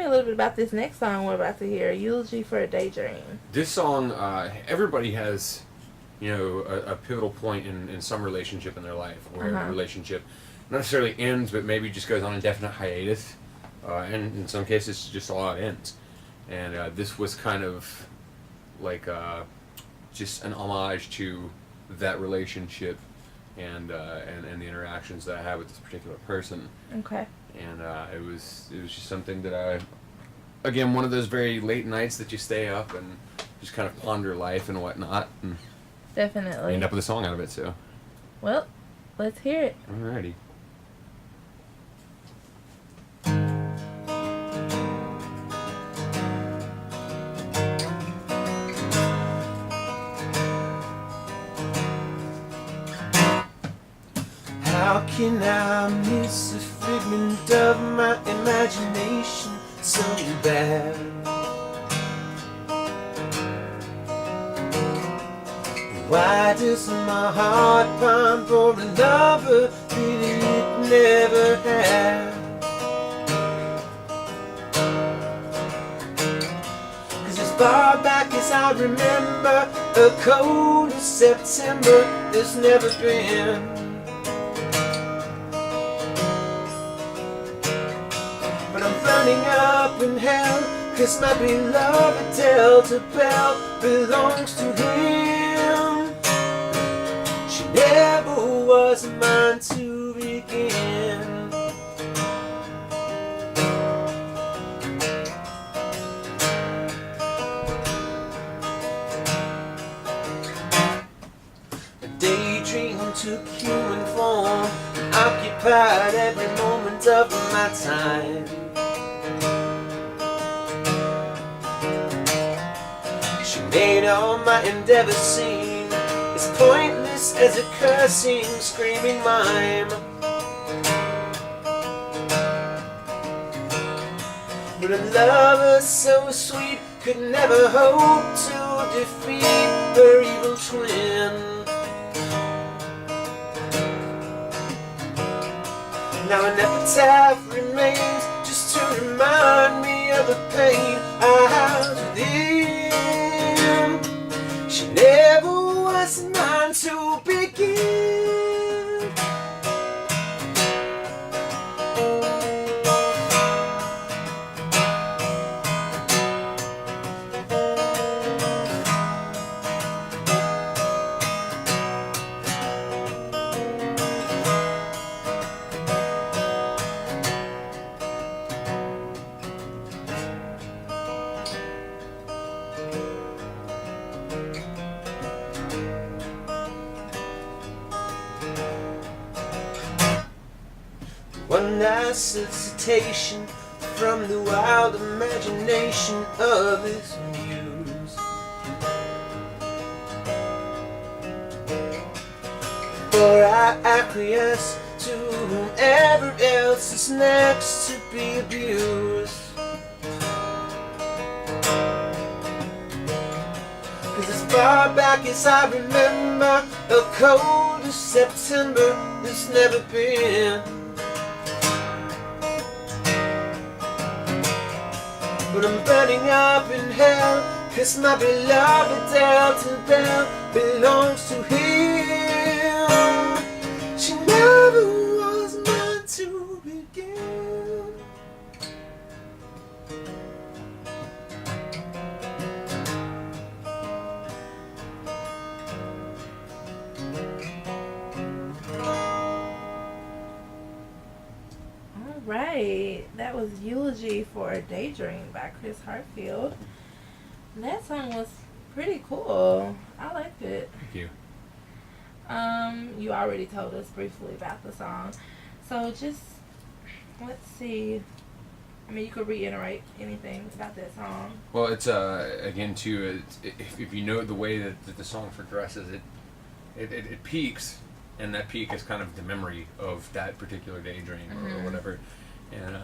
me a little bit about this next song we're about to hear, Eulogy for a Daydream. This song, everybody has, a pivotal point in some relationship in their life where the relationship not necessarily ends, but maybe just goes on indefinite hiatus. And in some cases, just a lot ends. And this was kind of like just an homage to that relationship and the interactions that I had with this particular person. Okay. And it was just something that again, one of those very late nights that you stay up and just kind of ponder life and whatnot. And Definitely. end up with a song out of it, so. Well, let's hear it. Alrighty. How can I miss a figment of my imagination so bad? Why does my heart pine for a lover that it never had? 'Cause as far back as I remember, a cold September there's never been. But I'm burning up in hell, 'cause my beloved Delta Bell belongs to him. She never was mine to begin. A daydream took human form and occupied every moment of my time. She made all my endeavors seem as pointless as a cursing, screaming mime. But a lover so sweet could never hope to defeat her evil twin. Now an epitaph remains just to remind me of the pain I had within. She never was mine to begin. One nice solicitation from the wild imagination of his muse. For I acquiesce to whomever else is next to be abused. 'Cause as far back as I remember, a cold September there's never been. But I'm burning up in hell, 'cause my beloved Delta Bell belongs to him. She never was mine to begin. Right, that was Eulogy for a Daydream by Chris Hartfield. That song was pretty cool. I liked it. Thank you. You already told us briefly about the song. So just, let's see. I mean, you could reiterate anything about that song. Well, it's, again, too, if you know the way that the song progresses, it peaks, and that peak is kind of the memory of that particular daydream or whatever. And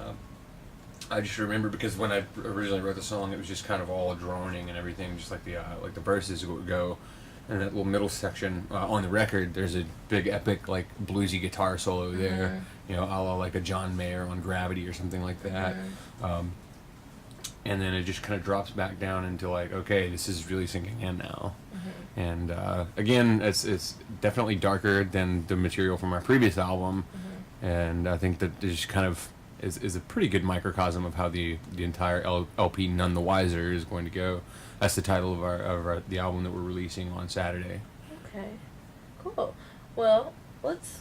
I just remember, because when I originally wrote the song, it was just kind of all droning and everything, just like the verses would go. And that little middle section on the record, there's a big epic like bluesy guitar solo there, a la like a John Mayer on Gravity or something like that. and then it just kind of drops back down into like, okay, this is really sinking in now. And again, it's definitely darker than the material from our previous album, and I think that it just kind of is a pretty good microcosm of how the entire LP, None the Wiser, is going to go. That's the title of the album that we're releasing on Saturday. Okay, cool. Well, let's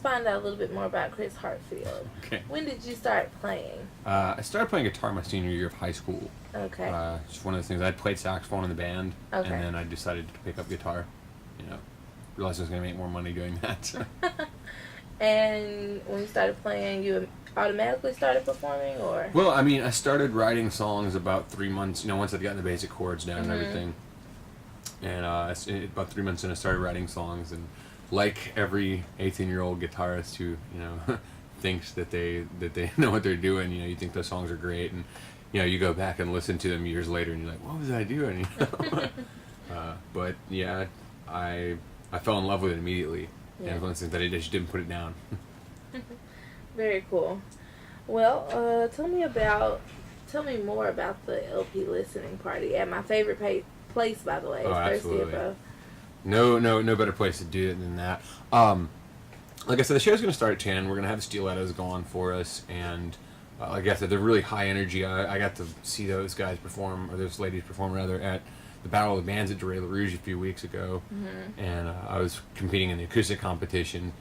find out a little bit more about Chris Hartfield. Okay. When did you start playing? I started playing guitar my senior year of high school. Okay. Just one of those things. I played saxophone in the band, Okay. and then I decided to pick up guitar. Realized I was going to make more money doing that. And when you started playing, you automatically started performing, or? Well, I mean, I started writing songs about 3 months, once I'd gotten the basic chords down and everything. And about 3 months in, I started writing songs, and like every 18-year-old guitarist who, thinks that they know what they're doing, you think those songs are great, and, you go back and listen to them years later, and you're like, what was I doing? But, yeah, I fell in love with it immediately. Yeah. And it was one of those things that I just didn't put it down. Very cool. Well, tell me more about the LP listening party at my favorite place, by the way. Oh, Thirsty absolutely. Hippo. No better place to do it than that. Like I said, the show's going to start at 10. We're going to have the Stilettos go on for us, and like I said, they're really high energy. I got to see those guys perform, or those ladies perform rather, at the Battle of the Bands at Dre La Rouge a few weeks ago, and I was competing in the acoustic competition,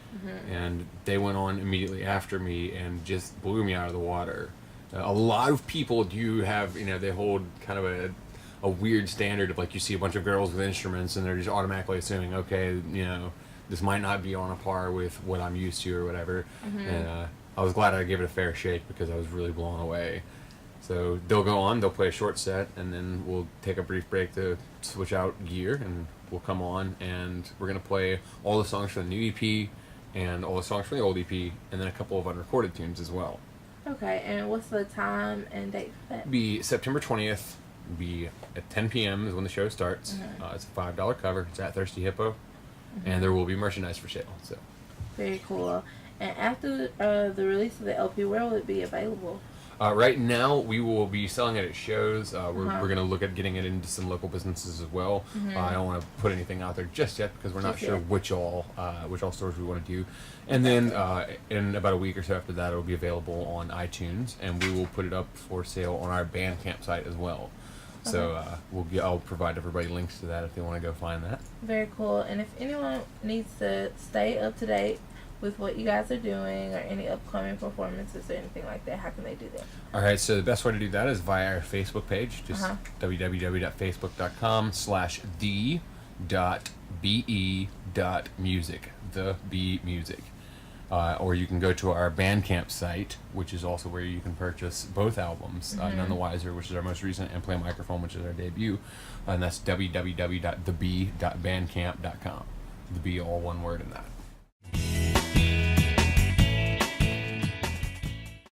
and they went on immediately after me and just blew me out of the water. A lot of people do have, they hold kind of a weird standard of, like, you see a bunch of girls with instruments and they're just automatically assuming, okay, this might not be on a par with what I'm used to or whatever. And I was glad I gave it a fair shake because I was really blown away. So they'll go on, they'll play a short set, and then we'll take a brief break to switch out gear, and we'll come on, and we're going to play all the songs from the new EP and all the songs from the old EP, and then a couple of unrecorded tunes as well. Okay, and what's the time and date for that? Be September 20th, be at 10 p.m. is when the show starts. It's a $5 cover. It's at Thirsty Hippo, and there will be merchandise for sale. So Very cool. And after the release of the LP, where will it be available? Right now, we will be selling it at shows. We're going to look at getting it into some local businesses as well. I don't want to put anything out there just yet because we're not sure which all stores we want to do. And then in about a week or so after that, it will be available on iTunes, and we will put it up for sale on our Bandcamp site as well. So I'll provide everybody links to that if they want to go find that. Very cool. And if anyone needs to stay up to date with what you guys are doing or any upcoming performances or anything like that, how can they do that? All right, so the best way to do that is via our Facebook page, just www.facebook.com/the.be.music, the be music. Or you can go to our Bandcamp site, which is also where you can purchase both albums, None the Wiser, which is our most recent, and Play a Microphone, which is our debut, and that's www.thebe.bandcamp.com. The be, all one word in that.